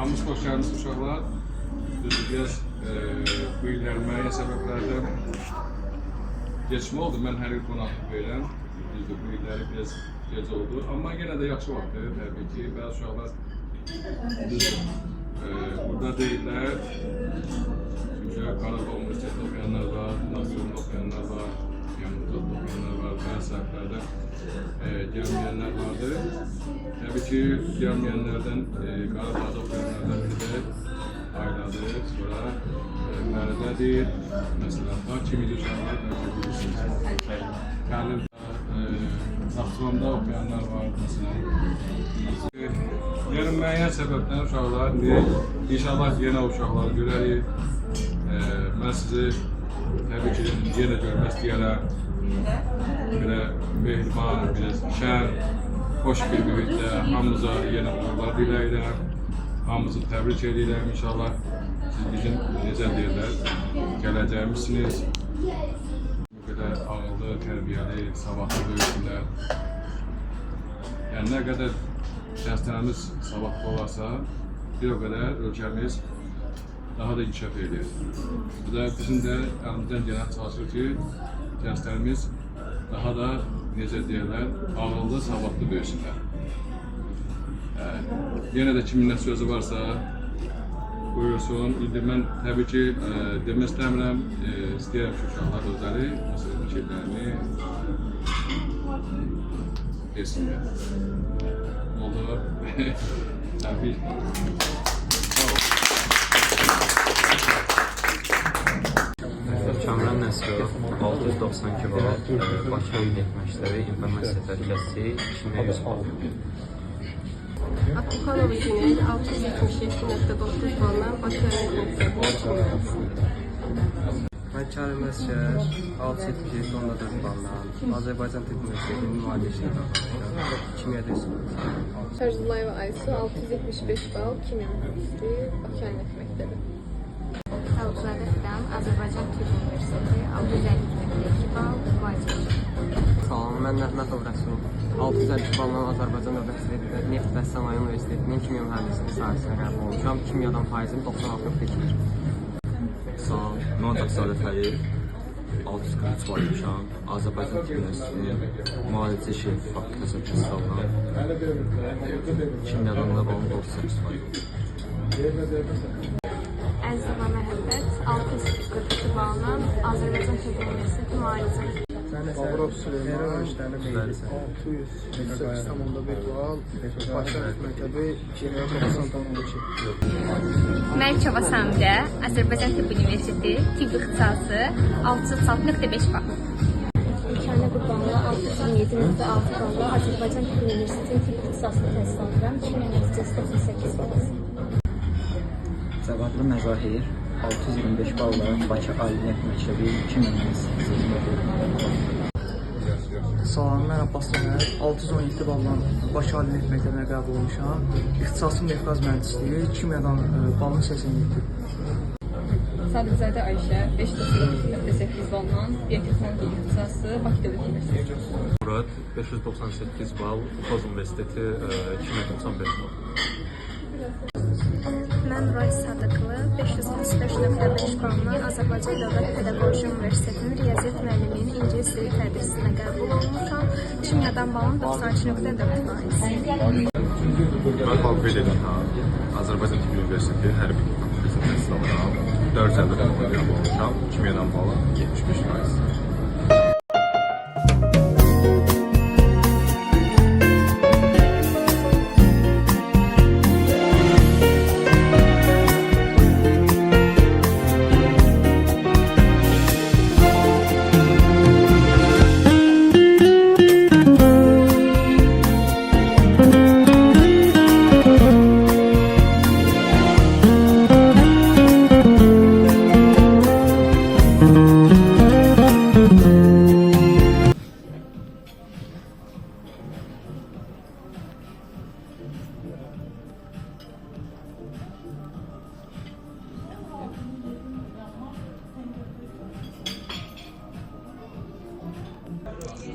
Hamımız xoş gəldiniz uşaqlar. Düzdür, biraz bu illər müəyyən səbəblərdən geçmə oldu. Mən hər il qonaqlıq verirəm. Düzdür, bu illəri biraz gec oldu. Amma yenə də yaxşı vaxtdır. Təbii ki, bəzi uşaqlar düzdür, burada deyirlər. Çünki Qarabağ Universitetində oxuyanlar var, Naxçıvanda oxuyanlar var, yanımızda oxuyanlar var, bəzi səhvlərdə gəlməyənlər vardır. Təbii ki, gəlməyənlərdən Qarabağda oxuyanlardan biri də ayladır, sonra Mərdədir. Məsələn, kimi uşaqlar bəlkə bilirsiniz. Kəlildə, Naxçıvanda oxuyanlar var, məsələn. Yəni, müəyyən səbəbdən uşaqlar, inşallah yenə uşaqları görərik. Mən sizi təbii ki, yenə görmək istəyərəm. Belə mehriban, belə şən, xoş bir mühitdə hamımıza yenə uğurlar diləyirəm. Hamımızı təbrik edirəm. İnşallah siz bizim, necə deyirlər, gələcəyimizsiniz. Bu qədər ağıllı, tərbiyəli, savadlı böyüsünlər. Yəni, nə qədər dərslərimiz savadlı olarsa, bir o qədər ölkəmiz daha da inkişaf edir. Bu da bizim də əlimizdən gələn çalışır ki, gənclərimiz daha da, necə deyirlər, ağıllı, savadlı böyüsünlər. Yenə də kimin nə sözü varsa, buyursun. İndi mən təbii ki, demək istəmirəm, istəyirəm ki, uşaqlar özləri fikirlərini desinlər. Oldu. Təbii. Kamran Nəsrov, 692 bal, Bakı Ümumi Məktəbi İnformasiya Təhlükəsizliyi 2100 bal. Akbuxanova Günel 677.9 balla Bakı Ümumi Məktəbi Mən Kərim Əsgər 677.4 balla Azərbaycan Tibb Universitetinin müalicə işləri baxmışam. Kimya dörsünüz. Şərzulayeva Aysu 675 bal Kimya Mühəndisliyi Bakı Ümumi Məktəbi. Tavukzadə Fidan, Azərbaycan Tibb Universiteti 652 bal müalicə işləri. Salam, mən Nəhmətov Rəsul 652 balla Azərbaycan Dövlət Neft və Sənaye Universitetinin kimya mühəndisliyi sahəsinə qəbul olmuşam. Kimyadan faizim 96.2-dir. Salam, mən Taqsadət Əliyev, 643 bal almışam. Azərbaycan Tibb Universitetinin müalicə işləri fakültəsi sınavından. Kimyadan da balım 98 bal. Əzizova Məhəbbət 642 balla Azərbaycan Tibb Universiteti müalicə. Bağırov Süleyman 608.1 bal Bakı Məktəbi Kimya 90.2. Məlikova Səmdə, Azərbaycan Tibb Universiteti Tibb İxtisası 606.5 bal. Kəndə Qurbanlı 627.6 balla Azərbaycan Tibb Universitetinin Tibb İxtisasını təhsil alıram. Kimya nəticəsi 98 bal. Cavadlı Məzahir 625 balla Bakı Ali Neft Məktəbi Kimya Mühəndisliyi. Salam, mən Abbas Ömər 617 balla Bakı Ali Neft Məktəbinə qəbul olmuşam. İxtisasım neft-qaz mühəndisliyi, kimyadan balım 87. Sadibzadə Ayşə 598 balla Biotexnologiya İxtisası Bakı Dövlət Universiteti. Murad, 598 bal, Uxaz Universiteti 295 bal. Mən Nuray Sadıqlı 535.5 balla Azərbaycan Dövlət Pedaqoji Universitetinin Riyaziyyat müəlliminin İngilis dili tədrisinə qəbul olmuşam. Kimyadan balım 92.4%. Mən Balqoy Leyla, Azərbaycan Tibb Universiteti Hərbi Fakültəsində təhsil alıram. 4 ildir qəbul olmuşam. Kimyadan balım 75%.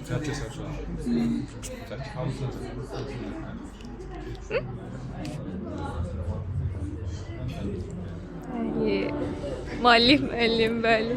Çerçe saçlar. Çerçe. Müəllim, bəli.